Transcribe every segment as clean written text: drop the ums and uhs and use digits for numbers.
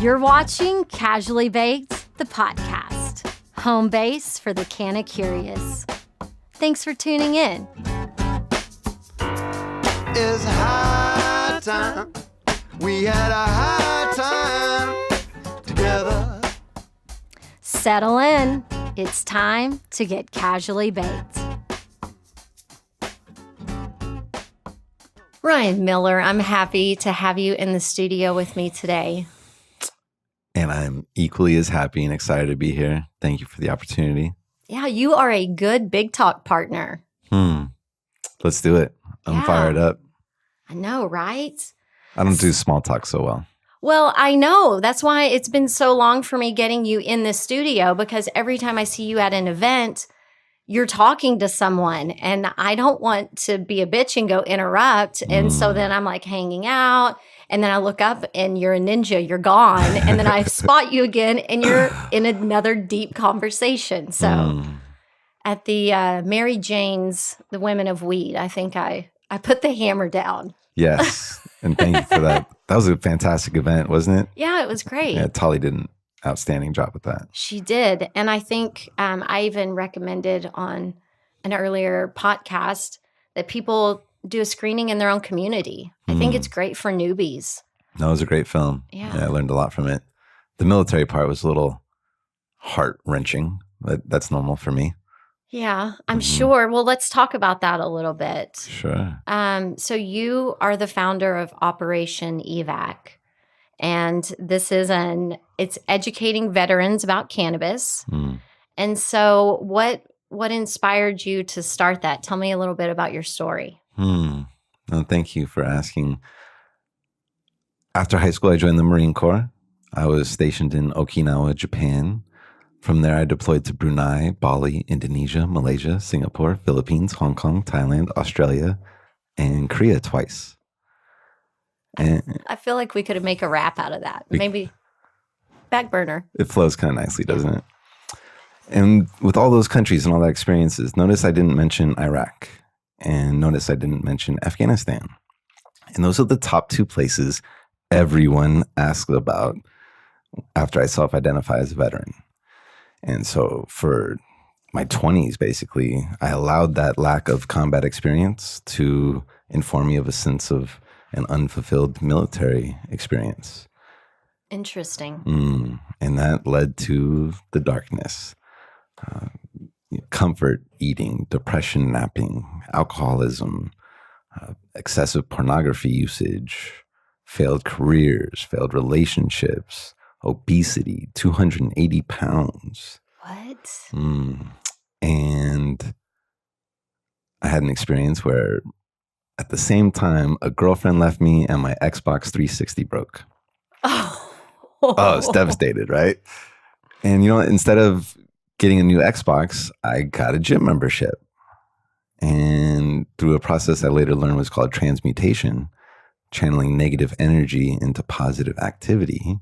You're watching Casually Baked, the podcast, home base for the Canna Curious. Thanks for tuning in. It's high time. We had a high time together. Settle in. It's time to get casually baked. Ryan Miller, I'm happy to have you in the studio with me today. And I'm equally as happy and excited to be here. Thank you for the opportunity. Yeah, you are a good big talk partner. Let's do it. I'm fired up. I know, right? I don't do small talk so well. Well, I know. That's why it's been so long for me getting you in the studio, because every time I see you at an event, you're talking to someone and I don't want to be a bitch and go interrupt. And so then I'm like hanging out and then I look up and you're a ninja, you're gone. And then I spot you again and you're in another deep conversation. So at the Mary Jane's, the Women of Weed, I think I put the hammer down. Yes. And thank you for that. That was a fantastic event, wasn't it? Yeah, it was great. Yeah, Tolly did an outstanding job with that. She did. And I think I even recommended on an earlier podcast that people do a screening in their own community. I think it's great for newbies. No, it was a great film. Yeah. I learned a lot from it. The military part was a little heart-wrenching, but that's normal for me. Yeah, I'm sure. Well, let's talk about that a little bit. Sure. So you are the founder of Operation EVAC. And this is it's educating veterans about cannabis. And so what inspired you to start that? Tell me a little bit about your story. No, thank you for asking. After high school, I joined the Marine Corps. I was stationed in Okinawa, Japan. From there, I deployed to Brunei, Bali, Indonesia, Malaysia, Singapore, Philippines, Hong Kong, Thailand, Australia, and Korea twice. And I feel like we could make a rap out of that. Maybe back burner. It flows kind of nicely, doesn't it? And with all those countries and all that experiences, notice I didn't mention Iraq. And notice I didn't mention Afghanistan. And those are the top two places everyone asks about after I self-identify as a veteran. And so for my 20s, basically, I allowed that lack of combat experience to inform me of a sense of an unfulfilled military experience. Interesting. And that led to the darkness, comfort eating, depression napping, alcoholism, excessive pornography usage, failed careers, failed relationships, obesity, 280 pounds. What? And I had an experience where at the same time, a girlfriend left me and my Xbox 360 broke. Oh, it's devastated, right? And instead of getting a new Xbox, I got a gym membership. And through a process I later learned was called transmutation, channeling negative energy into positive activity.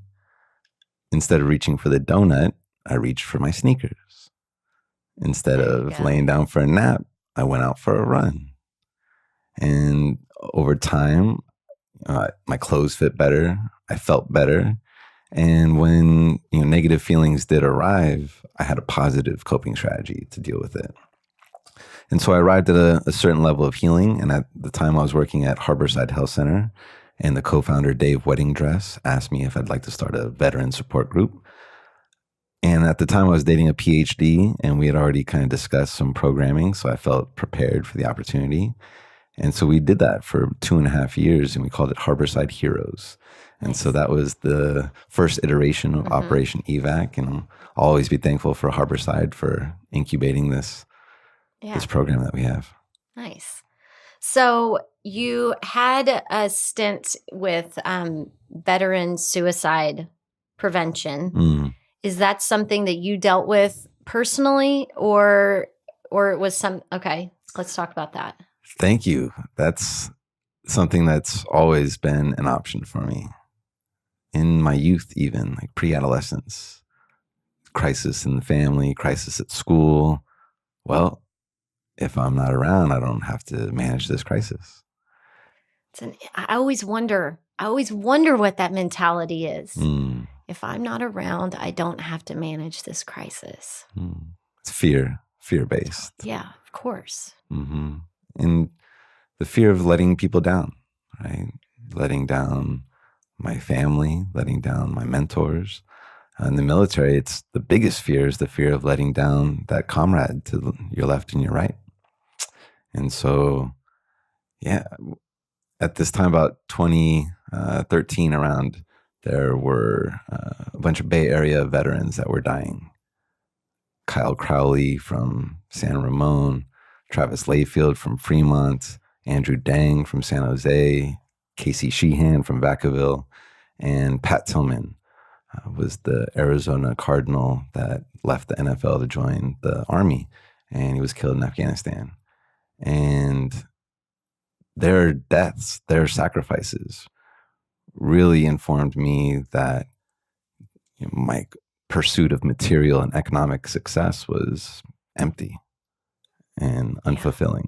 Instead of reaching for the donut, I reached for my sneakers. Instead of laying down for a nap, I went out for a run. And over time, my clothes fit better. I felt better. And when negative feelings did arrive, I had a positive coping strategy to deal with it. And so I arrived at a certain level of healing. And at the time I was working at Harborside Health Center, and the co-founder, Dave Weddingdress, asked me if I'd like to start a veteran support group. And at the time I was dating a PhD, and we had already kind of discussed some programming. So I felt prepared for the opportunity. And so we did that for 2.5 years, and we called it Harborside Heroes. And so that was the first iteration of Operation EVAC. And I'll always be thankful for Harborside for incubating this program that we have. Nice. So you had a stint with veteran suicide prevention. Is that something that you dealt with personally, or it was okay, let's talk about that. Thank you. That's something that's always been an option for me. In my youth, even like pre-adolescence, crisis in the family, crisis at school. Well, if I'm not around, I don't have to manage this crisis. I always wonder what that mentality is. if I'm not around, I don't have to manage this crisis. It's fear-based. Yeah, of course. Mm-hmm. And the fear of letting people down, right? Letting down my family, letting down my mentors. In the military, it's the biggest fear is the fear of letting down that comrade to your left and your right. And so, yeah, at this time, about 2013 around, there were a bunch of Bay Area veterans that were dying. Kyle Crowley from San Ramon, Travis Layfield from Fremont, Andrew Dang from San Jose, Casey Sheehan from Vacaville, and Pat Tillman was the Arizona Cardinal that left the NFL to join the Army, and he was killed in Afghanistan. And their deaths, their sacrifices really informed me that my pursuit of material and economic success was empty and unfulfilling.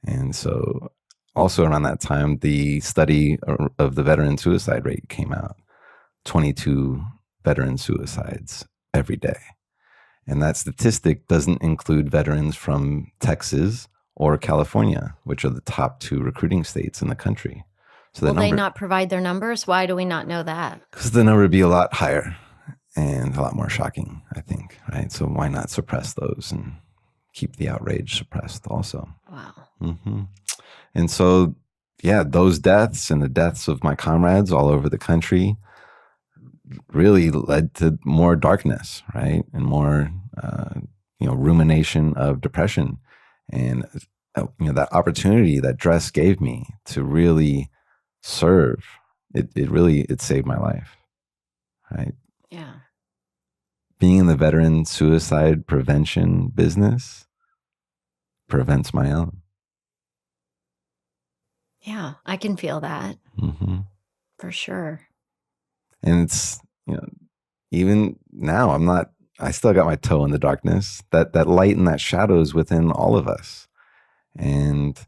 And so also around that time, the study of the veteran suicide rate came out. 22 veteran suicides every day. And that statistic doesn't include veterans from Texas or California, which are the top 2 recruiting states in the country. So Will they not provide their numbers? Why do we not know that? Because the number would be a lot higher and a lot more shocking, I think, right? So why not suppress those and keep the outrage suppressed also? Wow. Mm-hmm. And so, yeah, those deaths and the deaths of my comrades all over the country really led to more darkness, right? And more, rumination of depression. And, that opportunity that dress gave me to really serve, it saved my life, right? Yeah. Being in the veteran suicide prevention business prevents my own. Yeah, I can feel that. Mm-hmm. For sure. And it's, even now I still got my toe in the darkness. That light and that shadow is within all of us. And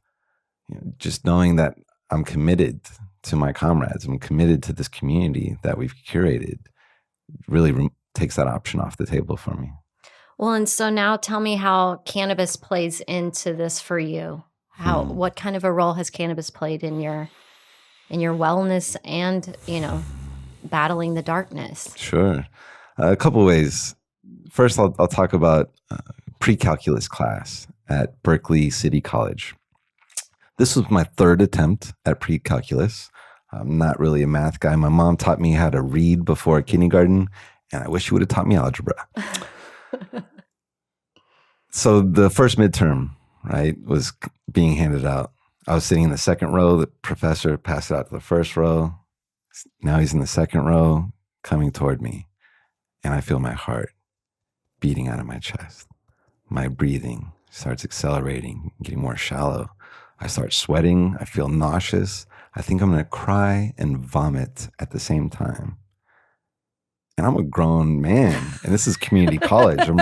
just knowing that I'm committed to my comrades, I'm committed to this community that we've curated, really takes that option off the table for me. Well, and so now tell me how cannabis plays into this for you. What kind of a role has cannabis played in your wellness and, battling the darkness? Sure. A couple ways. First, I'll talk about pre-calculus class at Berkeley City College. This was my 3rd attempt at pre-calculus. I'm not really a math guy. My mom taught me how to read before kindergarten, and I wish she would have taught me algebra. So the first midterm, right, was being handed out. I was sitting in the 2nd row. The professor passed it out to the 1st row. Now he's in the 2nd row coming toward me. And I feel my heart beating out of my chest. My breathing starts accelerating, getting more shallow. I start sweating. I feel nauseous. I think I'm going to cry and vomit at the same time. And I'm a grown man, and this is community college. I'm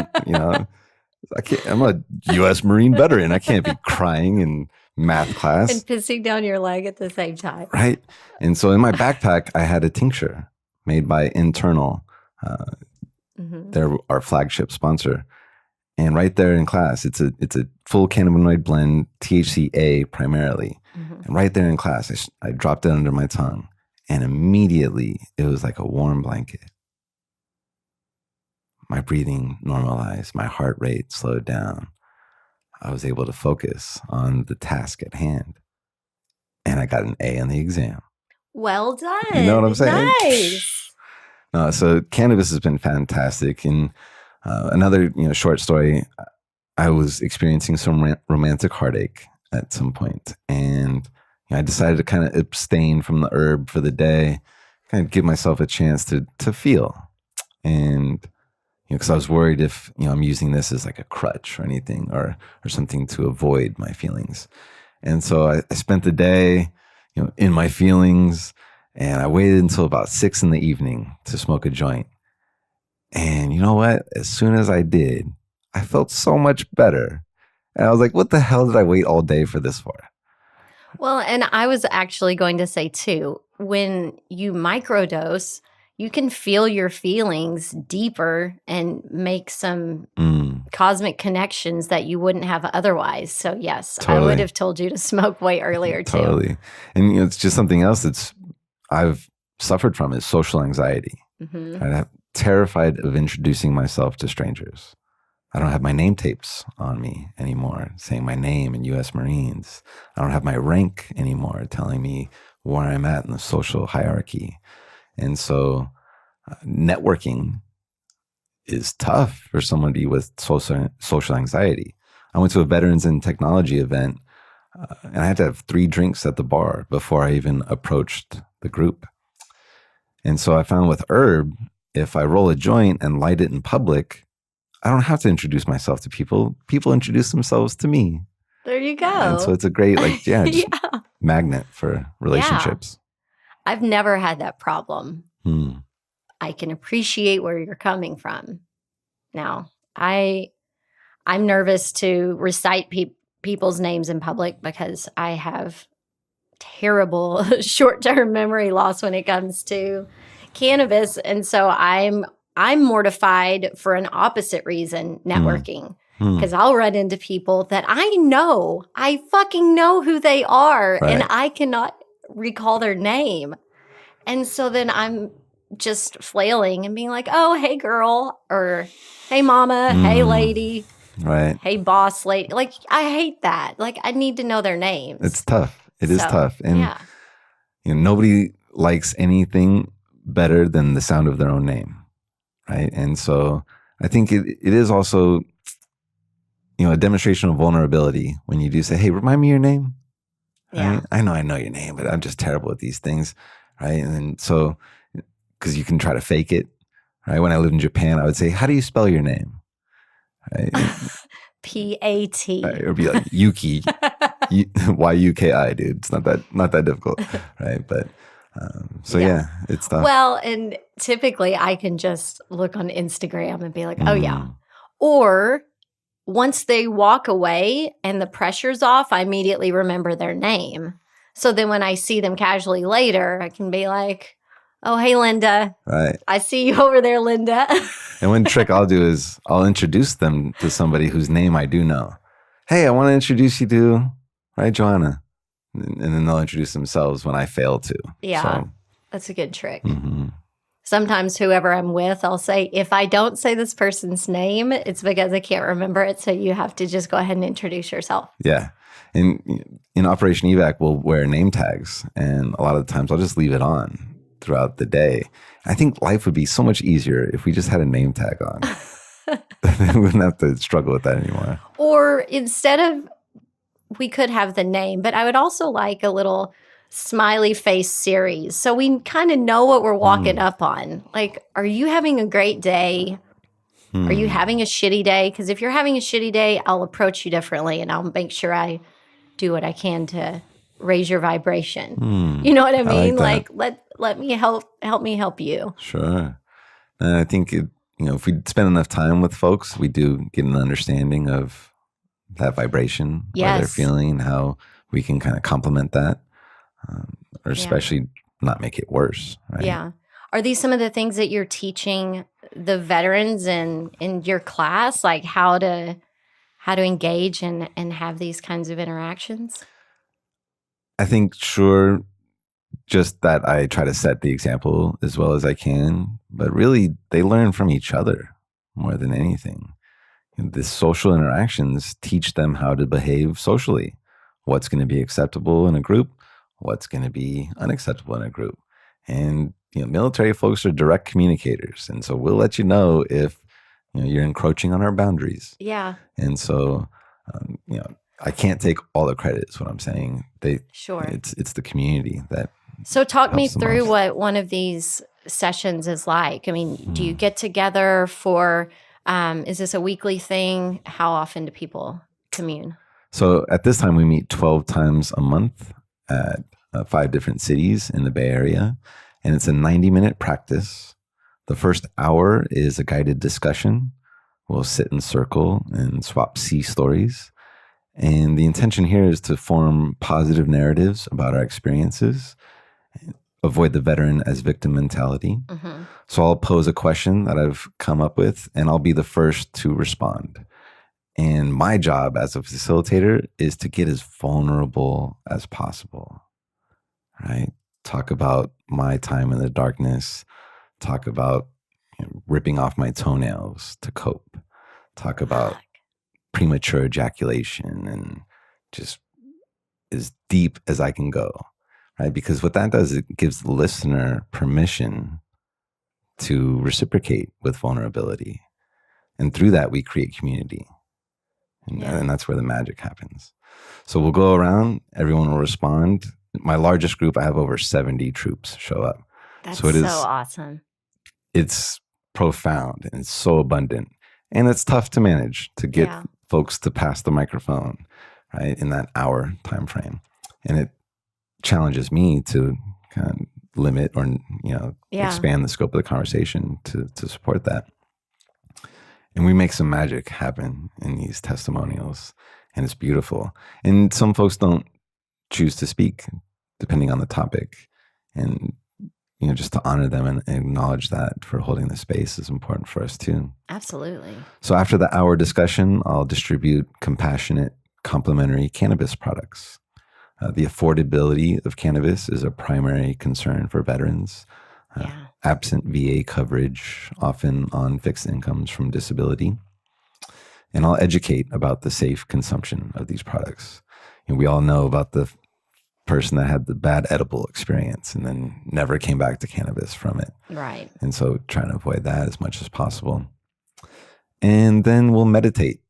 a U.S. Marine veteran. I can't be crying in math class. And pissing down your leg at the same time. Right. And so in my backpack, I had a tincture made by Internal. They're our flagship sponsor. And right there in class, it's a full cannabinoid blend, THCA primarily. And right there in class, I dropped it under my tongue. And immediately, it was like a warm blanket. My breathing normalized. My heart rate slowed down. I was able to focus on the task at hand. And I got an A on the exam. Well done. You know what I'm saying? Nice. So cannabis has been fantastic. And another short story, I was experiencing some romantic heartache at some point. And I decided to kind of abstain from the herb for the day, kind of give myself a chance to feel. And because I was worried if I'm using this as like a crutch or anything or something to avoid my feelings. And so I spent the day in my feelings, and I waited until about 6 p.m. to smoke a joint. And you know what? As soon as I did, I felt so much better. And I was like, what the hell did I wait all day for this for? Well, and I was actually going to say too, when you microdose, you can feel your feelings deeper and make some cosmic connections that you wouldn't have otherwise. So yes, I would have told you to smoke way earlier too. Totally. And you know, it's just something else I've suffered from is social anxiety. I'm terrified of introducing myself to strangers. I don't have my name tapes on me anymore, saying my name in U.S. Marines. I don't have my rank anymore, telling me where I'm at in the social hierarchy. And so networking is tough for somebody with social anxiety. I went to a Veterans in Technology event, and I had to have 3 drinks at the bar before I even approached the group. And so I found with herb, if I roll a joint and light it in public, I don't have to introduce myself to people. People introduce themselves to me. There you go. And so it's a great, magnet for relationships. Yeah. I've never had that problem. I can appreciate where you're coming from. Now, I'm nervous to recite people's names in public because I have terrible short-term memory loss when it comes to cannabis. And so I'm mortified for an opposite reason, networking. Because I'll run into people that I fucking know who they are, right. and I cannot recall their name. And so then I'm just flailing and being like, oh, hey, girl, or hey, mama, hey, lady, right? Hey, boss lady. Like, I hate that. Like, I need to know their names. It's tough. It is tough. And you know, nobody likes anything better than the sound of their own name, right? And so I think it is also, you know, a demonstration of vulnerability when you do say, hey, remind me your name. Yeah. Right? I know your name, but I'm just terrible at these things, right? And so, because you can try to fake it, right? When I lived in Japan, I would say, how do you spell your name? Right? P-A-T. Right? Or be like Yuki, Y-U-K-I, dude. It's not that difficult, right? But it's tough. Well, and typically I can just look on Instagram and be like, oh yeah. Or once they walk away and the pressure's off, I immediately remember their name. So then when I see them casually later, I can be like, oh, hey, Linda. Right. I see you over there, Linda. And one trick I'll do is I'll introduce them to somebody whose name I do know. Hey, I want to introduce you to, right, Joanna. And then they'll introduce themselves when I fail to. Yeah, so, that's a good trick. Sometimes whoever I'm with, I'll say, if I don't say this person's name, it's because I can't remember it. So you have to just go ahead and introduce yourself. Yeah. And in Operation Evac, we'll wear name tags. And a lot of the times I'll just leave it on throughout the day. I think life would be so much easier if we just had a name tag on. We wouldn't have to struggle with that anymore. Or instead of, we could have the name, but I would also like a little smiley face series. So we kind of know what we're walking up on. Like, are you having a great day? Are you having a shitty day? Because if you're having a shitty day, I'll approach you differently and I'll make sure I do what I can to raise your vibration. You know what I mean? Like let me help me help you. Sure. And I think if we spend enough time with folks, we do get an understanding of that vibration, how they're feeling, and how we can kind of complement that, or especially not make it worse. Right? Yeah. Are these some of the things that you're teaching the veterans in your class, like how to engage and have these kinds of interactions? I think, sure, just that I try to set the example as well as I can, but really they learn from each other more than anything. The social interactions teach them how to behave socially. What's going to be acceptable in a group? What's going to be unacceptable in a group? And military folks are direct communicators, and so we'll let you know if you're encroaching on our boundaries. Yeah. And so, I can't take all the credit. Is what I'm saying. It's the community that. So talk me through what one of these sessions is like. I mean, do you get together for? Is this a weekly thing? How often do people commune? So at this time, we meet 12 times a month at 5 different cities in the Bay Area. And it's a 90-minute practice. The first hour is a guided discussion. We'll sit in circle and swap sea stories. And the intention here is to form positive narratives about our experiences, avoid the veteran as victim mentality. So I'll pose a question that I've come up with, and I'll be the first to respond. And my job as a facilitator is to get as vulnerable as possible, right? Talk about my time in the darkness, talk about ripping off my toenails to cope, talk about premature ejaculation, and just as deep as I can go, right? Because what that does, it gives the listener permission to reciprocate with vulnerability. And through that, we create community. And that's where the magic happens. So we'll go around, everyone will respond. My largest group, I have over 70 troops show up. That's so it is awesome. It's profound and it's so abundant. And it's tough to manage to get folks to pass the microphone, right, in that hour time frame. And it challenges me to kind of limit or, expand the scope of the conversation to support that. And we make some magic happen in these testimonials, and it's beautiful. And some folks don't choose to speak depending on the topic. And, just to honor them and acknowledge that for holding the space is important for us too. Absolutely. So after the hour discussion, I'll distribute compassionate complementary cannabis products. The affordability of cannabis is a primary concern for veterans. Absent VA coverage, often on fixed incomes from disability. And I'll educate about the safe consumption of these products. And we all know about the person that had the bad edible experience and then never came back to cannabis from it. Right. And so trying to avoid that as much as possible. And then we'll meditate.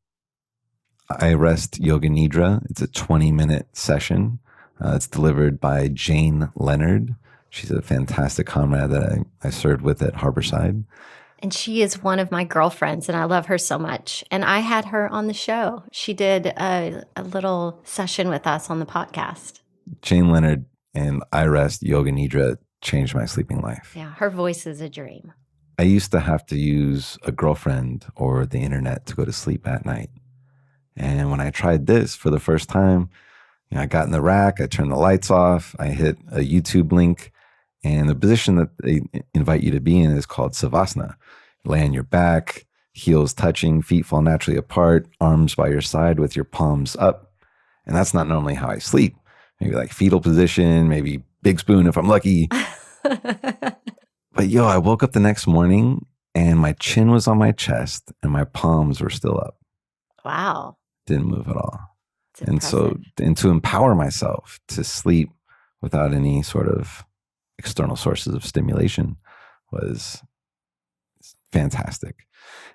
I rest Yoga Nidra. It's a 20-minute session. It's delivered by Jane Leonard. She's a fantastic comrade that I served with at Harborside. And she is one of my girlfriends, and I love her so much. And I had her on the show. She did a little session with us on the podcast. Jane Leonard and I Rest Yoga Nidra changed my sleeping life. Yeah, her voice is a dream. I used to have to use a girlfriend or the internet to go to sleep at night. And when I tried this for the first time, I got in the rack, I turned the lights off, I hit a YouTube link, and the position that they invite you to be in is called Savasana. Lay on your back, heels touching, feet fall naturally apart, arms by your side with your palms up. And that's not normally how I sleep. Maybe like fetal position, maybe big spoon if I'm lucky. But I woke up the next morning and my chin was on my chest and my palms were still up. Wow. Didn't move at all. And so, and to empower myself to sleep without any sort of external sources of stimulation was fantastic.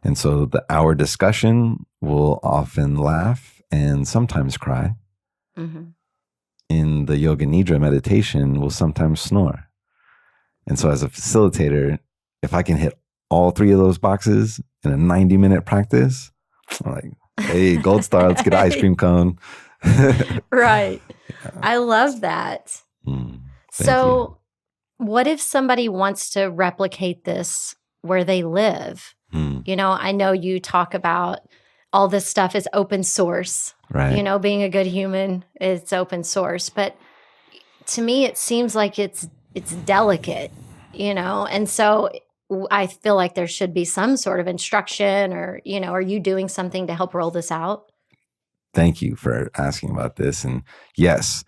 And so the hour discussion will often laugh and sometimes cry. Mm-hmm. In the Yoga Nidra meditation, we'll sometimes snore. And so as a facilitator, if I can hit all three of those boxes in a 90-minute practice, I'm like, hey, gold star, let's get an ice cream cone. Right. I love that. So what if somebody wants to replicate this where they live? I know you talk about all this stuff is open source. Right. Being a good human, it's open source. But to me, it seems like it's delicate, And so I feel like there should be some sort of instruction or, are you doing something to help roll this out? Thank you for asking about this. And yes,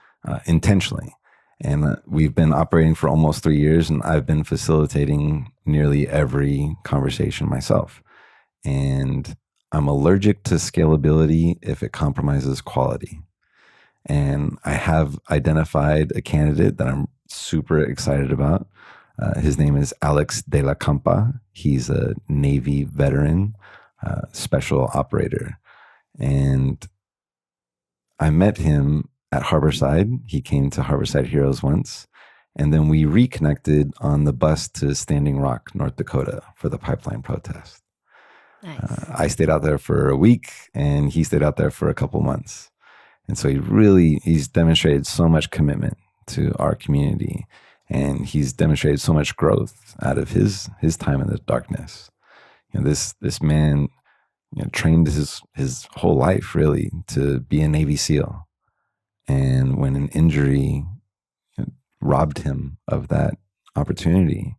intentionally. And we've been operating for almost 3 years, and I've been facilitating nearly every conversation myself. And I'm allergic to scalability if it compromises quality. And I have identified a candidate that I'm super excited about. His name is Alex de la Campa. He's a Navy veteran, special operator. And I met him at Harborside. He came to Harborside Heroes once. And then we reconnected on the bus to Standing Rock, North Dakota for the pipeline protest. Nice. I stayed out there for a week and he stayed out there for a couple months. And so he's demonstrated so much commitment to our community, and he's demonstrated so much growth out of his time in the darkness. This man trained his whole life really to be a Navy SEAL. And when an injury robbed him of that opportunity,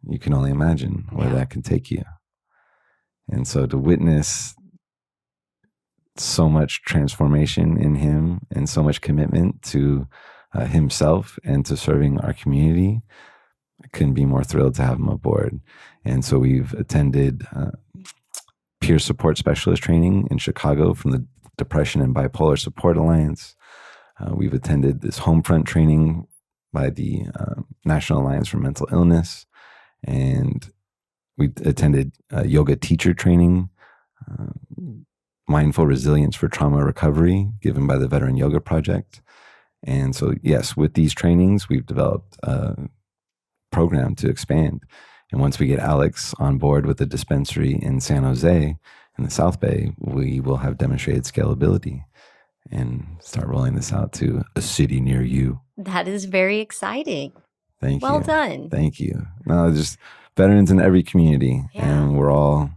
you can only imagine where Yeah. that can take you. And so to witness so much transformation in him and so much commitment to himself and to serving our community, I couldn't be more thrilled to have him aboard. And so we've attended peer support specialist training in Chicago from the Depression and Bipolar Support Alliance. We've attended this Homefront training by the National Alliance for Mental Illness. And we attended yoga teacher training, mindful resilience for trauma recovery, given by the Veteran Yoga Project. And so, yes, with these trainings, we've developed a program to expand. And once we get Alex on board with the dispensary in San Jose in the South Bay, we will have demonstrated scalability and start rolling this out to a city near you. That is very exciting. Thank you. Well done. Thank you. No, just veterans in every community, and we're all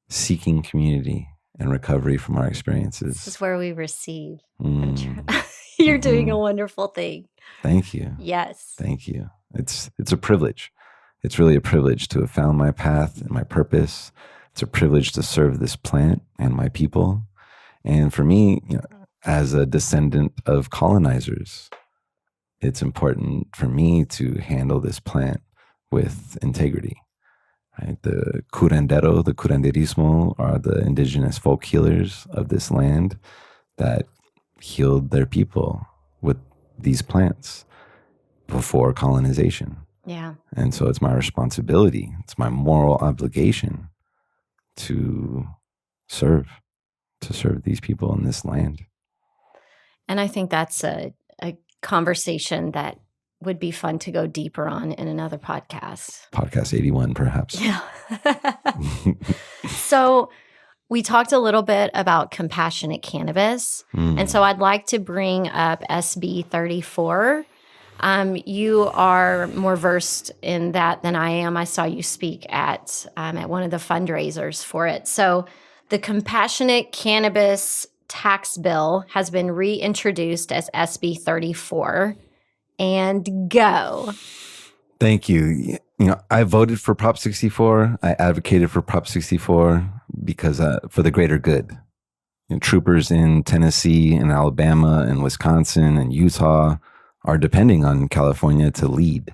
seeking community and recovery from our experiences. This is where we receive. You're doing a wonderful thing. Thank you. Yes. Thank you. It's a privilege. It's really a privilege to have found my path and my purpose. It's a privilege to serve this plant and my people. And for me, as a descendant of colonizers, it's important for me to handle this plant with integrity. Right? The curandero, the curanderismo are the indigenous folk healers of this land that healed their people with these plants before colonization. Yeah. And so it's my responsibility, it's my moral obligation to serve these people in this land. And I think that's a conversation that would be fun to go deeper on in another podcast. Podcast 81, perhaps. Yeah. So we talked a little bit about Compassionate Cannabis. And so I'd like to bring up SB 34. You are more versed in that than I am. I saw you speak at one of the fundraisers for it. So the Compassionate Cannabis tax bill has been reintroduced as SB 34. And go. Thank you. I voted for Prop 64. I advocated for Prop 64 because for the greater good. Troopers in Tennessee and Alabama and Wisconsin and Utah are depending on California to lead.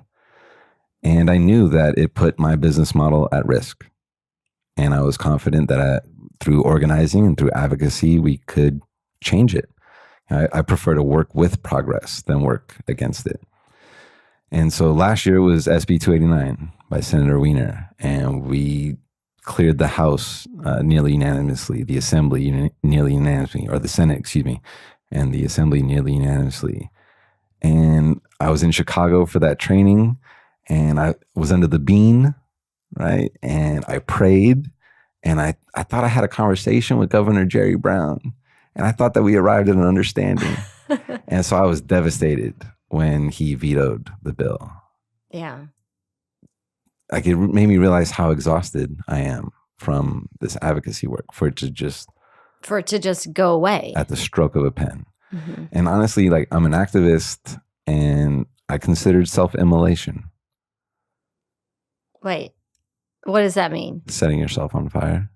And I knew that it put my business model at risk. And I was confident that through organizing and through advocacy, we could change it. I prefer to work with progress than work against it. And so last year was SB 289 by Senator Wiener, and we cleared the House nearly unanimously, the Assembly nearly unanimously, or the Senate, excuse me, and the Assembly nearly unanimously. And I was in Chicago for that training, and I was under the bean, right? And I prayed, and I thought I had a conversation with Governor Jerry Brown. And I thought that we arrived at an understanding. And so I was devastated when he vetoed the bill. Yeah. Like, it made me realize how exhausted I am from this advocacy work for it to just go away at the stroke of a pen. Mm-hmm. And honestly, like, I'm an activist, and I considered self-immolation. Wait, what does that mean? Setting yourself on fire.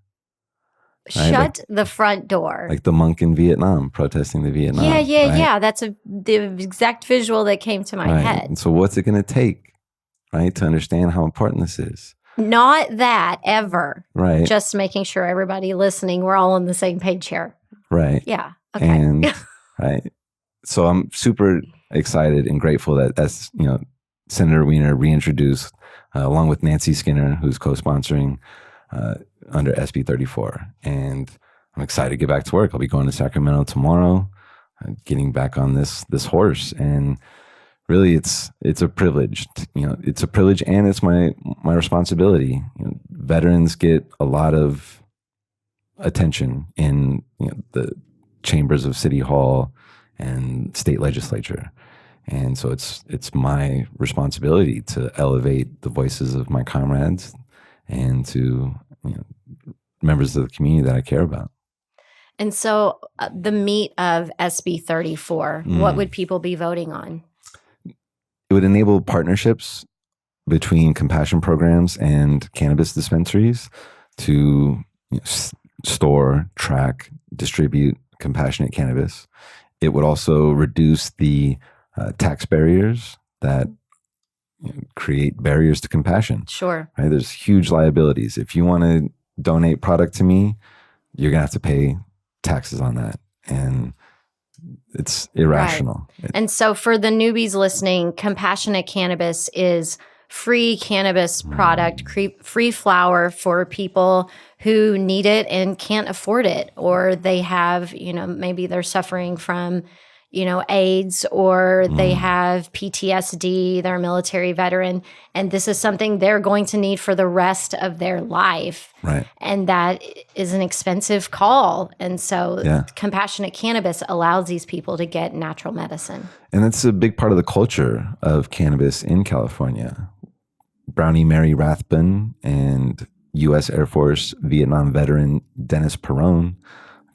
Right? Shut the front door. Like the monk in Vietnam protesting the Vietnam. Yeah. That's the exact visual that came to my head. And so what's it going to take, right, to understand how important this is? Not that, ever. Right. Just making sure everybody listening, we're all on the same page here. Right. Yeah. Okay. And, right. So I'm super excited and grateful that, as Senator Wiener reintroduced, along with Nancy Skinner, who's co-sponsoring, under SB 34. And I'm excited to get back to work. I'll be going to Sacramento tomorrow, getting back on this horse. And really, it's a privilege. It's a privilege, and it's my responsibility. Veterans get a lot of attention in the chambers of City Hall and state legislature. And so it's my responsibility to elevate the voices of my comrades and to members of the community that I care about. And so the meat of SB 34, what would people be voting on? It would enable partnerships between compassion programs and cannabis dispensaries to store, track, distribute compassionate cannabis. It would also reduce the tax barriers that create barriers to compassion. Sure. Right? There's huge liabilities. If you want to donate product to me, you're going to have to pay taxes on that. And it's irrational. Right. And so for the newbies listening, Compassionate Cannabis is free cannabis product, free flower for people who need it and can't afford it, or they have, maybe they're suffering from, AIDS, or they have PTSD, they're a military veteran, and this is something they're going to need for the rest of their life. Right. And that is an expensive call. And so Compassionate Cannabis allows these people to get natural medicine. And that's a big part of the culture of cannabis in California. Brownie Mary Rathbun and U.S. Air Force Vietnam veteran Dennis Perone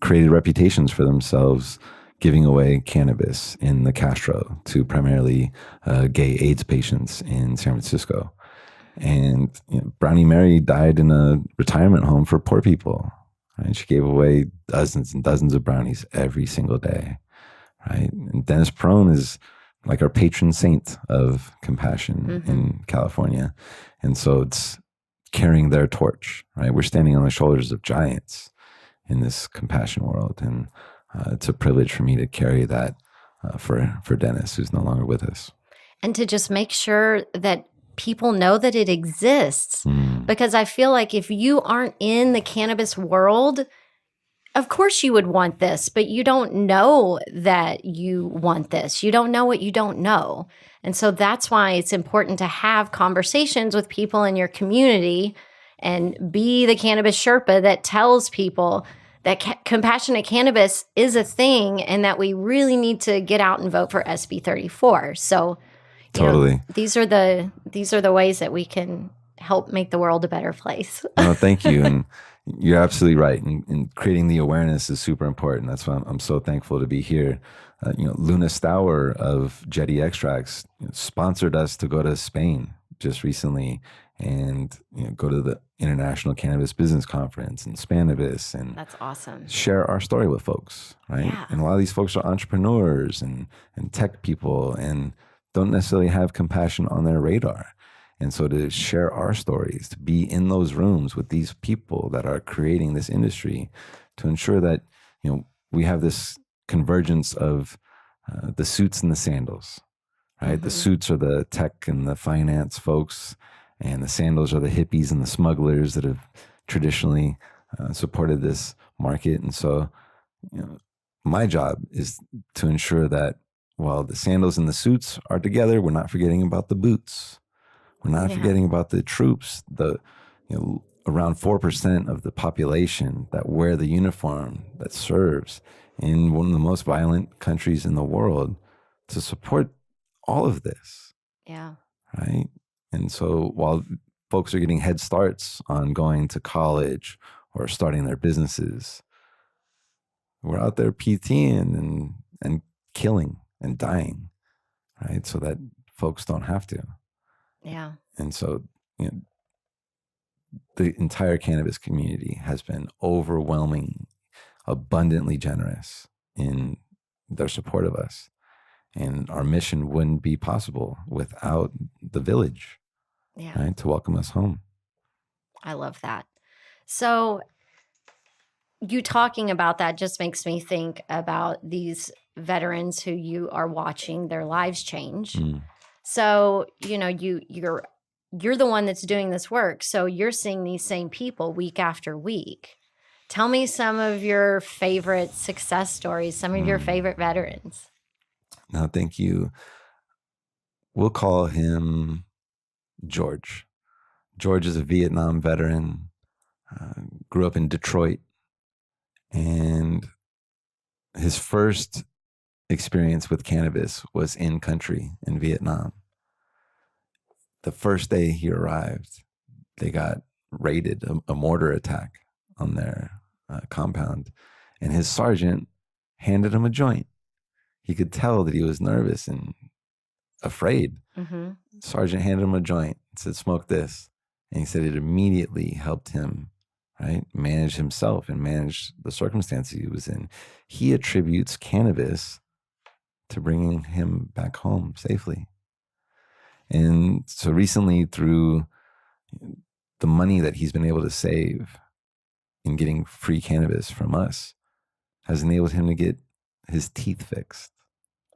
created reputations for themselves giving away cannabis in the Castro to primarily gay AIDS patients in San Francisco. And Brownie Mary died in a retirement home for poor people. Right? She gave away dozens and dozens of brownies every single day. Right? And Dennis Perone is like our patron saint of compassion in California. And so it's carrying their torch, right? We're standing on the shoulders of giants in this compassion world. And it's a privilege for me to carry that for Dennis, who's no longer with us. And to just make sure that people know that it exists. Because I feel like if you aren't in the cannabis world, of course you would want this, but you don't know that you want this. You don't know what you don't know. And so that's why it's important to have conversations with people in your community and be the cannabis Sherpa that tells people that compassionate cannabis is a thing and that we really need to get out and vote for SB 34. So totally. These are the ways that we can help make the world a better place. No, thank you. And you're absolutely right. And creating the awareness is super important. That's why I'm so thankful to be here. Luna Stour of Jetty Extracts sponsored us to go to Spain just recently and go to the International Cannabis Business Conference and Spanibus, and that's awesome. Share our story with folks, right? Yeah. And a lot of these folks are entrepreneurs and tech people and don't necessarily have compassion on their radar. And so to share our stories, to be in those rooms with these people that are creating this industry, to ensure that we have this convergence of the suits and the sandals, right? The suits are the tech and the finance folks, and the sandals are the hippies and the smugglers that have traditionally supported this market. And so, my job is to ensure that while the sandals and the suits are together, we're not forgetting about the boots. We're not forgetting about the troops, around 4% of the population that wear the uniform that serves in one of the most violent countries in the world to support all of this. Yeah. Right. And so while folks are getting head starts on going to college or starting their businesses, we're out there PTing and killing and dying, right? So that folks don't have to. Yeah. And so, the entire cannabis community has been overwhelming, abundantly generous in their support of us. And our mission wouldn't be possible without the village, right, to welcome us home. I love that. So you talking about that just makes me think about these veterans who you are watching their lives change. So, you're the one that's doing this work. So you're seeing these same people week after week. Tell me some of your favorite success stories, some of your favorite veterans. No, thank you. We'll call him George. George is a Vietnam veteran, grew up in Detroit, and his first experience with cannabis was in country in Vietnam. The first day he arrived, they got raided, a mortar attack on their compound, and his sergeant handed him a joint. He could tell that he was nervous and afraid. Mm-hmm. Sergeant handed him a joint and said, smoke this. And he said it immediately helped him, right, manage himself and manage the circumstances he was in. He attributes cannabis to bringing him back home safely. And so recently, through the money that he's been able to save in getting free cannabis from us, has enabled him to get his teeth fixed.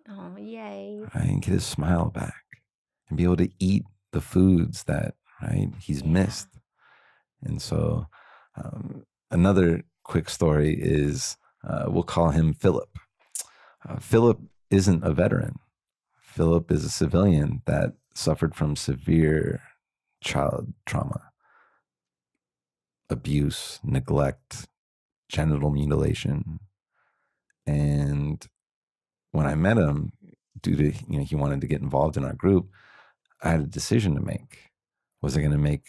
Oh, yay. Right, and get his smile back and be able to eat the foods that, right, he's missed. And so another quick story is we'll call him Philip. Philip isn't a veteran. Philip is a civilian that suffered from severe child trauma, abuse, neglect, genital mutilation. And when I met him, due to, he wanted to get involved in our group, I had a decision to make. Was I going to make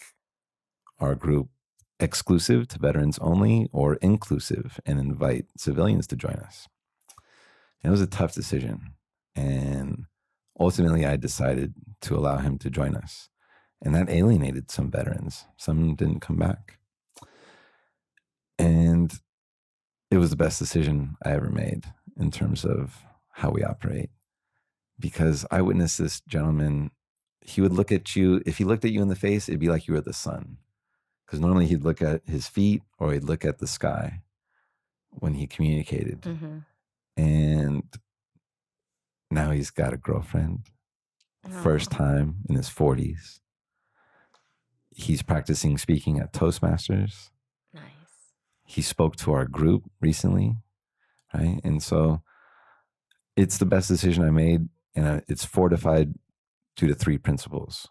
our group exclusive to veterans only or inclusive and invite civilians to join us? And it was a tough decision. And ultimately, I decided to allow him to join us. And that alienated some veterans. Some didn't come back. And it was the best decision I ever made in terms of how we operate. Because I witnessed this gentleman, he would look at you. If he looked at you in the face, it'd be like you were the sun. Because normally he'd look at his feet or he'd look at the sky when he communicated. Mm-hmm. And now he's got a girlfriend, first time in his 40s. He's practicing speaking at Toastmasters. Nice. He spoke to our group recently, right? And so it's the best decision I made, and it's fortified due to 3 principles.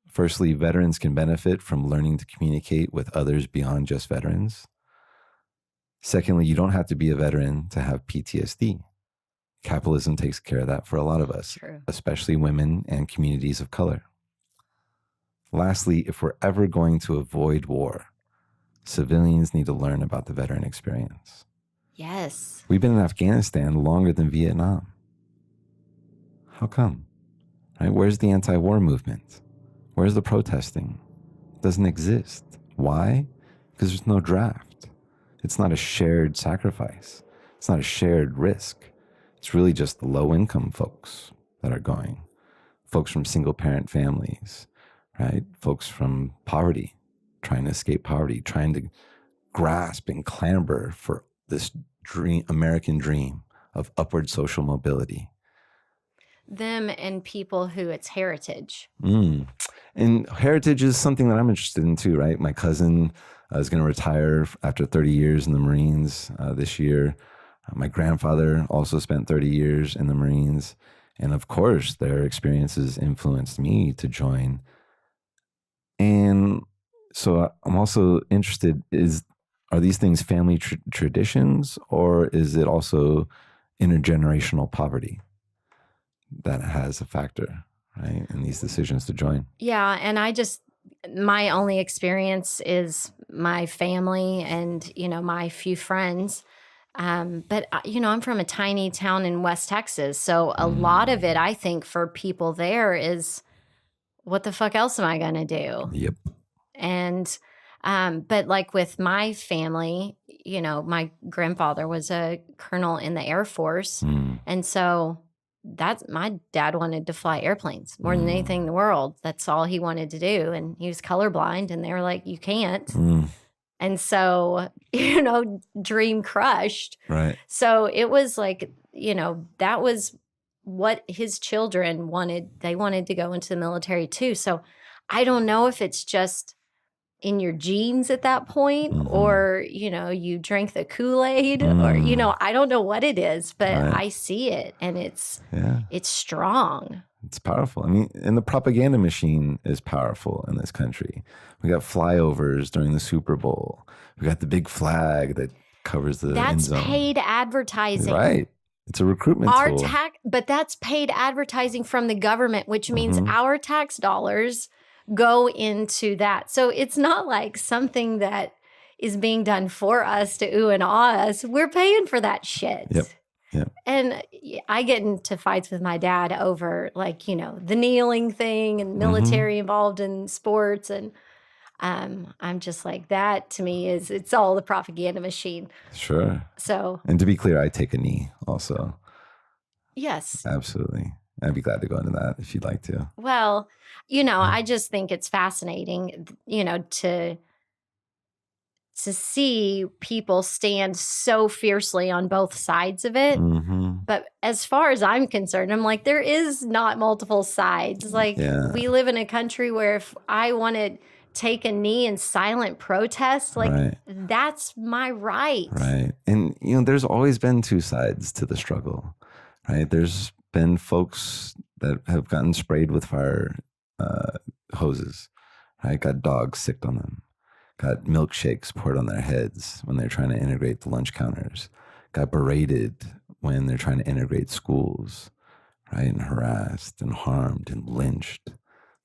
Firstly, veterans can benefit from learning to communicate with others beyond just veterans. Secondly, you don't have to be a veteran to have PTSD. Capitalism takes care of that for a lot of us, especially women and communities of color. Lastly, if we're ever going to avoid war, civilians need to learn about the veteran experience. Yes. We've been in Afghanistan longer than Vietnam. How come? Right? Where's the anti-war movement? Where's the protesting? It doesn't exist. Why? Because there's no draft. It's not a shared sacrifice. It's not a shared risk. It's really just the low-income folks that are going. Folks from single-parent families, right? Folks from poverty, trying to escape poverty, trying to grasp and clamber for this dream, American dream of upward social mobility. Them and people who it's heritage. And heritage is something that I'm interested in too, right? My cousin is going to retire after 30 years in the Marines this year. My grandfather also spent 30 years in the Marines. And of course, their experiences influenced me to join. And so I'm also interested, are these things family traditions, or is it also intergenerational poverty that has a factor, right, in these decisions to join? Yeah, and my only experience is my family and, my few friends. But, I'm from a tiny town in West Texas. So a lot of it, I think, for people there is, what the fuck else am I going to do? Yep. And, but like with my family, my grandfather was a colonel in the Air Force. And so my dad wanted to fly airplanes more than anything in the world. That's all he wanted to do. And he was colorblind, and they were like, you can't. And so, dream crushed. Right. So it was like, that was what his children wanted. They wanted to go into the military too. So I don't know if it's just in your genes at that point, or, you drank the Kool-Aid, or, I don't know what it is, but I see it, and it's strong. It's powerful. I mean, and the propaganda machine is powerful in this country. We got flyovers during the Super Bowl. We got the big flag that covers the end zone. That's paid advertising. Right. It's a recruitment tool. But that's paid advertising from the government, which means our tax dollars go into that. So it's not like something that is being done for us to ooh and ah us. We're paying for that shit. Yep. Yeah. And I get into fights with my dad over, like, the kneeling thing and military involved in sports. And I'm just like, that to me it's all the propaganda machine. Sure. So, And to be clear, I take a knee also. yes. Absolutely. I'd be glad to go into that if you'd like to. Well, I just think it's fascinating, to see people stand so fiercely on both sides of it. But as far as I'm concerned, I'm like, there is not multiple sides. Like, we live in a country where if I want to take a knee in silent protest, like, that's my right. Right. And, there's always been two sides to the struggle, right? There's been folks that have gotten sprayed with fire hoses, right? Got dogs sicked on them. Got milkshakes poured on their heads when they're trying to integrate the lunch counters. Got berated when they're trying to integrate schools, right? And harassed and harmed and lynched.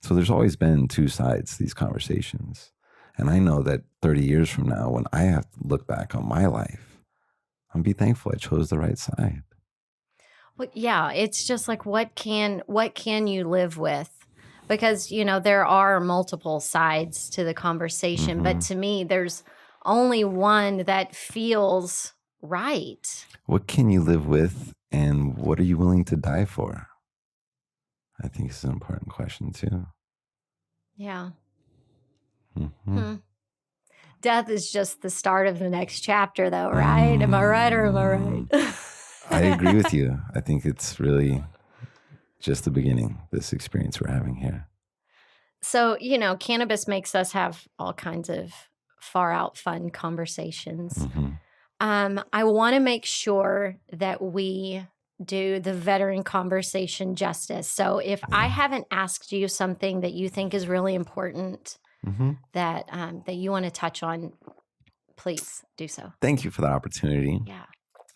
So there's always been two sides to these conversations. And I know that 30 years from now, when I have to look back on my life, I'll be thankful I chose the right side. Well, yeah, it's just like, what can you live with? Because, there are multiple sides to the conversation, but to me, there's only one that feels right. What can you live with, and what are you willing to die for? I think it's an important question too. Yeah. Death is just the start of the next chapter, though, right? Am I right or am I right? I agree with you. I think it's really just the beginning, this experience we're having here. So, cannabis makes us have all kinds of far out fun conversations. I want to make sure that we do the veteran conversation justice. So if I haven't asked you something that you think is really important that you want to touch on, please do so. Thank you for the opportunity. Yeah.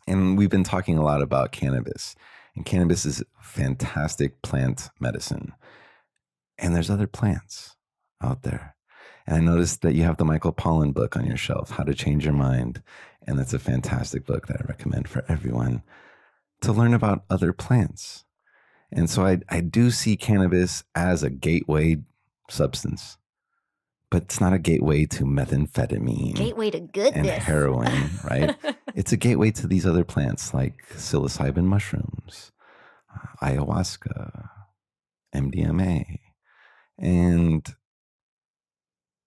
And we've been talking a lot about cannabis. And cannabis is fantastic plant medicine. And there's other plants out there. And I noticed that you have the Michael Pollan book on your shelf, How to Change Your Mind. And that's a fantastic book that I recommend for everyone to learn about other plants. And so I do see cannabis as a gateway substance, but it's not a gateway to methamphetamine. Gateway to goodness. And heroin, right? It's a gateway to these other plants like psilocybin mushrooms, ayahuasca, MDMA. And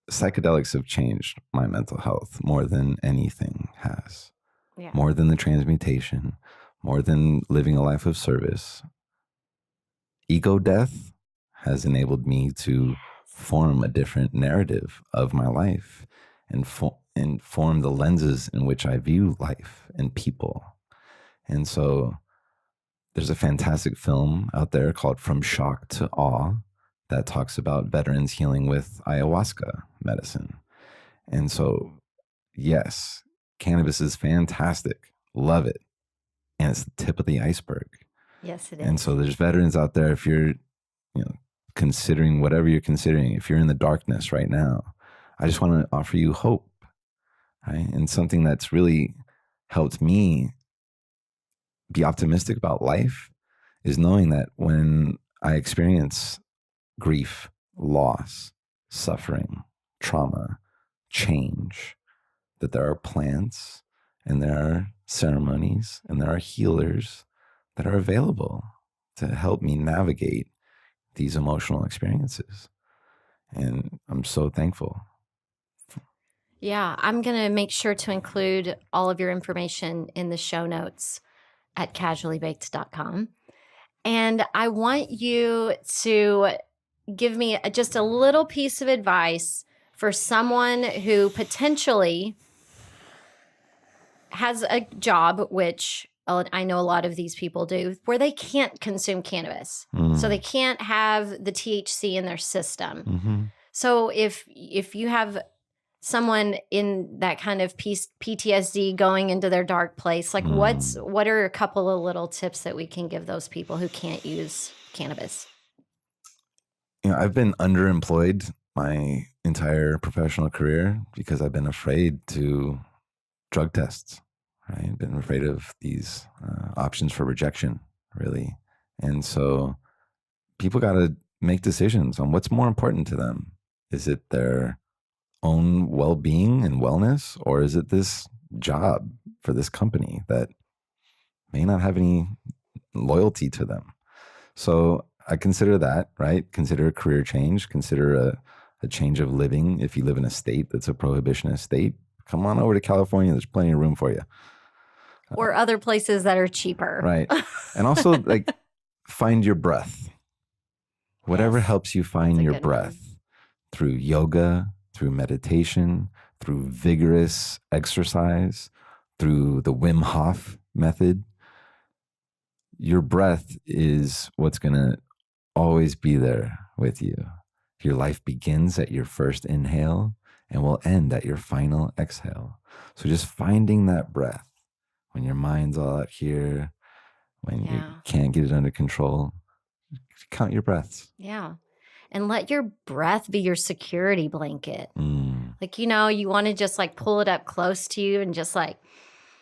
psychedelics have changed my mental health more than anything has. Yeah. More than the transmutation, more than living a life of service. Ego death has enabled me to form a different narrative of my life and form the lenses in which I view life and people. And so there's a fantastic film out there called From Shock to Awe that talks about veterans healing with ayahuasca medicine. And so, yes, cannabis is fantastic. Love it. And it's the tip of the iceberg. Yes, it is. And so there's veterans out there, if you're considering whatever you're considering, if you're in the darkness right now, I just want to offer you hope, right? And something that's really helped me be optimistic about life is knowing that when I experience grief, loss, suffering, trauma, change, that there are plants and there are ceremonies and there are healers that are available to help me navigate these emotional experiences. And I'm so thankful. Yeah, I'm going to make sure to include all of your information in the show notes at casuallybaked.com. And I want you to give me just a little piece of advice for someone who potentially has a job, which I know a lot of these people do, where they can't consume cannabis. So they can't have the THC in their system. So if you have someone in that kind of PTSD going into their dark place, like what are a couple of little tips that we can give those people who can't use cannabis? I've been underemployed my entire professional career because I've been afraid to drug tests, right? Been afraid of these options for rejection, really. And so people got to make decisions on what's more important to them. Is it their own well-being and wellness, or is it this job for this company that may not have any loyalty to them? So I consider that, right? Consider a career change, consider a change of living. If you live in a state that's a prohibitionist state, come on over to California. There's plenty of room for you. Or other places that are cheaper. Right. And also, like, find your breath. Whatever Yes. helps you find That's a your good breath through yoga, through meditation, through vigorous exercise, through the Wim Hof method. Your breath is what's going to always be there with you. Your life begins at your first inhale and will end at your final exhale. So just finding that breath when your mind's all out here, when you can't get it under control, count your breaths. Yeah. And let your breath be your security blanket. Like, you know, you want to just like pull it up close to you and just like,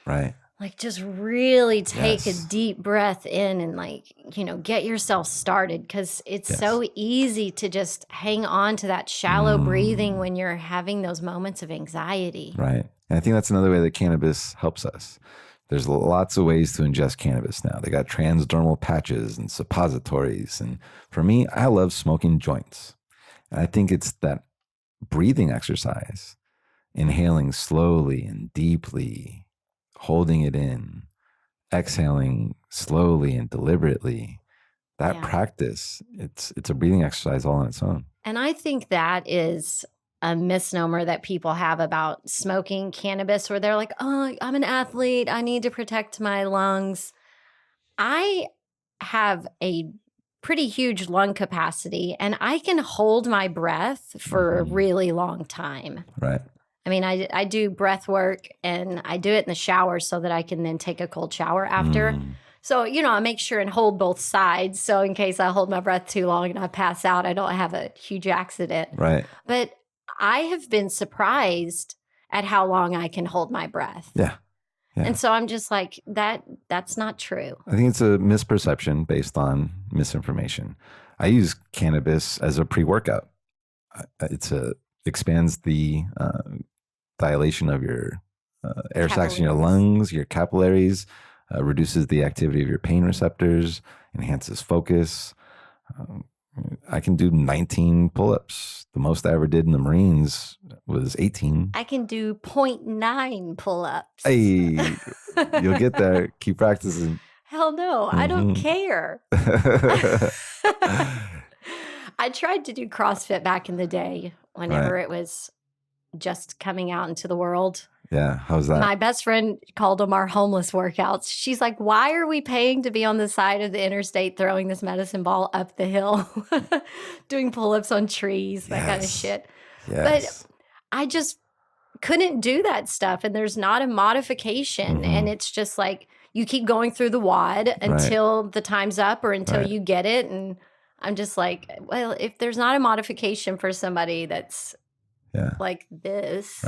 right. Like just really take a deep breath in and like, you know, get yourself started, because it's so easy to just hang on to that shallow breathing when you're having those moments of anxiety. Right. And I think that's another way that cannabis helps us. There's lots of ways to ingest cannabis now. They got transdermal patches and suppositories. And for me, I love smoking joints. And I think it's that breathing exercise, inhaling slowly and deeply, holding it in, exhaling slowly and deliberately. That practice, it's a breathing exercise all on its own. And I think that is a misnomer that people have about smoking cannabis, where they're like, oh, I'm an athlete, I need to protect my lungs. I have a pretty huge lung capacity and I can hold my breath for a really long time. Right. I mean, I do breath work and I do it in the shower so that I can then take a cold shower after. So, you know, I make sure and hold both sides. So in case I hold my breath too long and I pass out, I don't have a huge accident. Right. But I have been surprised at how long I can hold my breath. Yeah. And so I'm just like, that's not true. I think it's a misperception based on misinformation. I use cannabis as a pre-workout. Expands the dilation of your air sacs in your lungs, your capillaries, reduces the activity of your pain receptors, enhances focus. I can do 19 pull-ups. The most I ever did in the Marines was 18. I can do 0.9 pull-ups. Hey, you'll get there. Keep practicing. Hell no, I don't care. I tried to do CrossFit back in the day whenever it was just coming out into the world. Yeah, how's that? My best friend called them our homeless workouts. She's like, why are we paying to be on the side of the interstate throwing this medicine ball up the hill, doing pull-ups on trees, that kind of shit. But I just couldn't do that stuff. And there's not a modification. And it's just like you keep going through the wad until the time's up or until you get it. And I'm just like, well, if there's not a modification for somebody that's like this,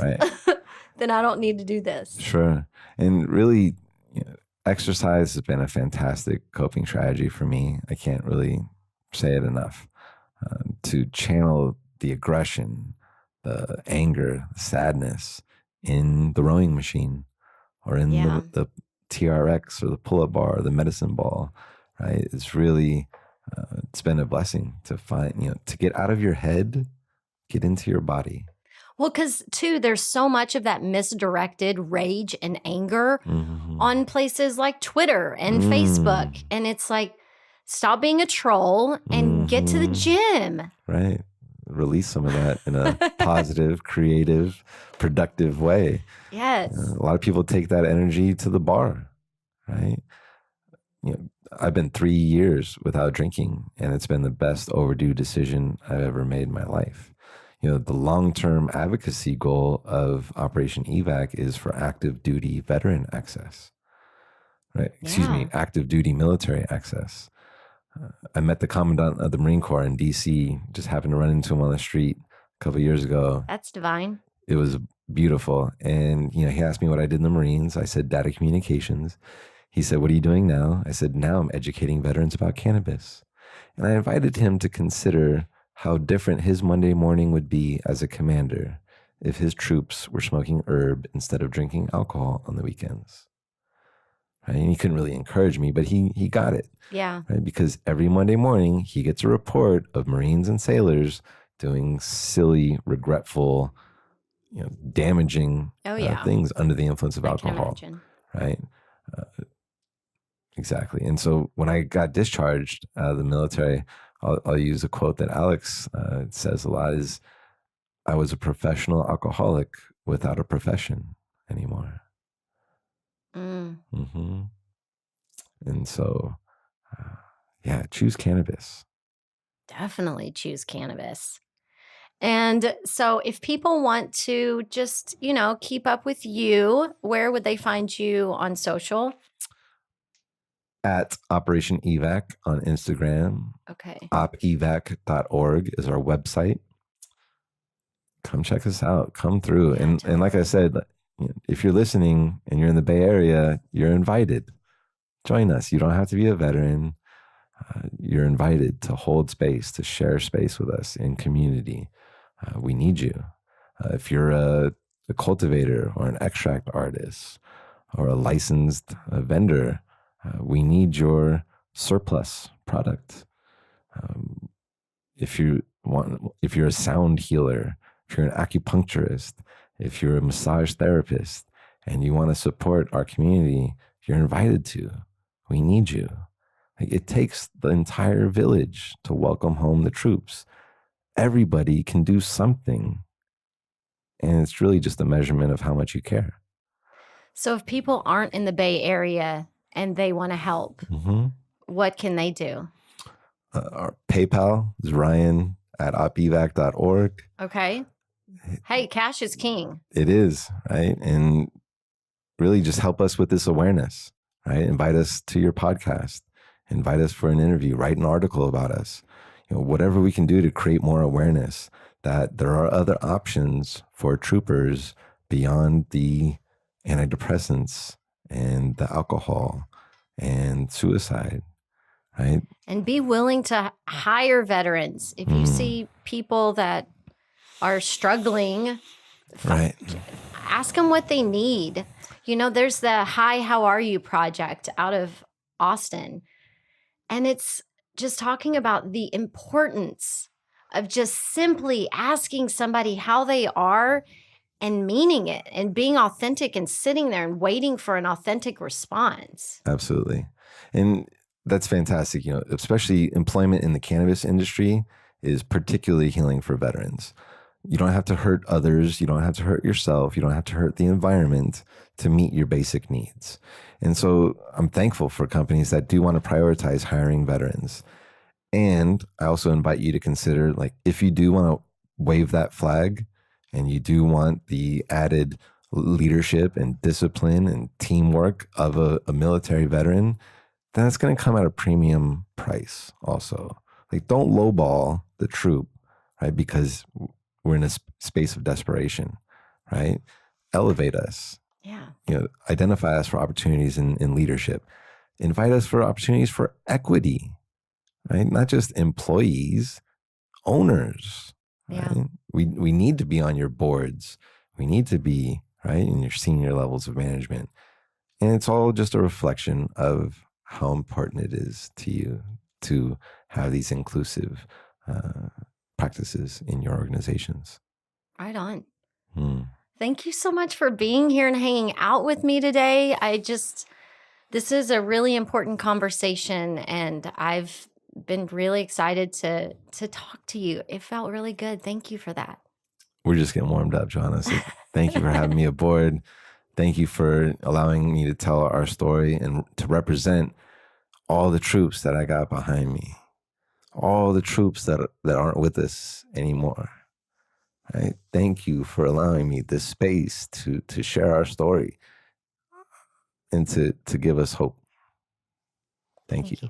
then I don't need to do this. Sure. And really, exercise has been a fantastic coping strategy for me. I can't really say it enough. To channel the aggression, the anger, the sadness in the rowing machine or in the TRX or the pull-up bar or the medicine ball, right? It's really, it's been a blessing to find, to get out of your head, get into your body. Well, because too, there's so much of that misdirected rage and anger on places like Twitter and Facebook. And it's like, stop being a troll and get to the gym. Right. Release some of that in a positive, creative, productive way. Yes. A lot of people take that energy to the bar, right? I've been 3 years without drinking, and it's been the best overdue decision I've ever made in my life. The long-term advocacy goal of Operation EVAC is for active duty veteran access, right? Excuse me, active duty military access. I met the commandant of the Marine Corps in DC, just happened to run into him on the street a couple of years ago. That's divine. it was beautiful. And, he asked me what I did in the Marines. I said, data communications. He said, what are you doing now? I said, now I'm educating veterans about cannabis. And I invited him to consider how different his Monday morning would be as a commander if his troops were smoking herb instead of drinking alcohol on the weekends. Right? And he couldn't really encourage me, but he got it. Yeah. Right? Because every Monday morning, he gets a report of Marines and sailors doing silly, regretful, damaging things under the influence of alcohol. I can imagine. Right? Exactly. And so when I got discharged out of the military, I'll use a quote that Alex says a lot is, I was a professional alcoholic without a profession anymore. Mm-hmm. And so, choose cannabis. Definitely choose cannabis. And so if people want to just, keep up with you, where would they find you on social? At Operation EVAC on Instagram. Okay. opevac.org is our website. Come check us out. Come through. And like I said, if you're listening and you're in the Bay Area, you're invited. Join us. You don't have to be a veteran. You're invited to hold space, to share space with us in community. We need you. If you're a cultivator or an extract artist or a licensed vendor, we need your surplus product. If you're a sound healer, if you're an acupuncturist, if you're a massage therapist, and you want to support our community, you're invited to. We need you. It takes the entire village to welcome home the troops. Everybody can do something. And it's really just a measurement of how much you care. So if people aren't in the Bay Area and they want to help, what can they do? Our PayPal is ryan@opevac.org. Okay. Hey, cash is king. It is, right? And really just help us with this awareness, right? Invite us to your podcast. Invite us for an interview. Write an article about us. Whatever we can do to create more awareness that there are other options for troopers beyond the antidepressants and the alcohol and suicide, right? And be willing to hire veterans. If you see people that are struggling, right, ask them what they need. There's the Hi, How Are You project out of Austin. And it's just talking about the importance of just simply asking somebody how they are and meaning it and being authentic and sitting there and waiting for an authentic response. Absolutely. And that's fantastic. Especially employment in the cannabis industry is particularly healing for veterans. You don't have to hurt others. You don't have to hurt yourself. You don't have to hurt the environment to meet your basic needs. And so I'm thankful for companies that do want to prioritize hiring veterans. And I also invite you to consider, if you do want to wave that flag and you do want the added leadership and discipline and teamwork of a military veteran, then that's going to come at a premium price also. Don't lowball the troop, right? Because we're in a space of desperation, right? Elevate us. Yeah. Identify us for opportunities in leadership. Invite us for opportunities for equity, right? Not just employees, owners. Yeah. Right? We need to be on your boards. We need to be, right, in your senior levels of management. And it's all just a reflection of how important it is to you to have these inclusive practices in your organizations. Right on. Thank you so much for being here and hanging out with me today. This is a really important conversation, and I've been really excited to talk to you. It felt really good. Thank you for that. We're just getting warmed up, Joanna. So thank you for having me aboard. Thank you for allowing me to tell our story and to represent all the troops that I got behind me, all the troops that aren't with us anymore. Right? Thank you for allowing me this space to share our story and to give us hope. Thank you.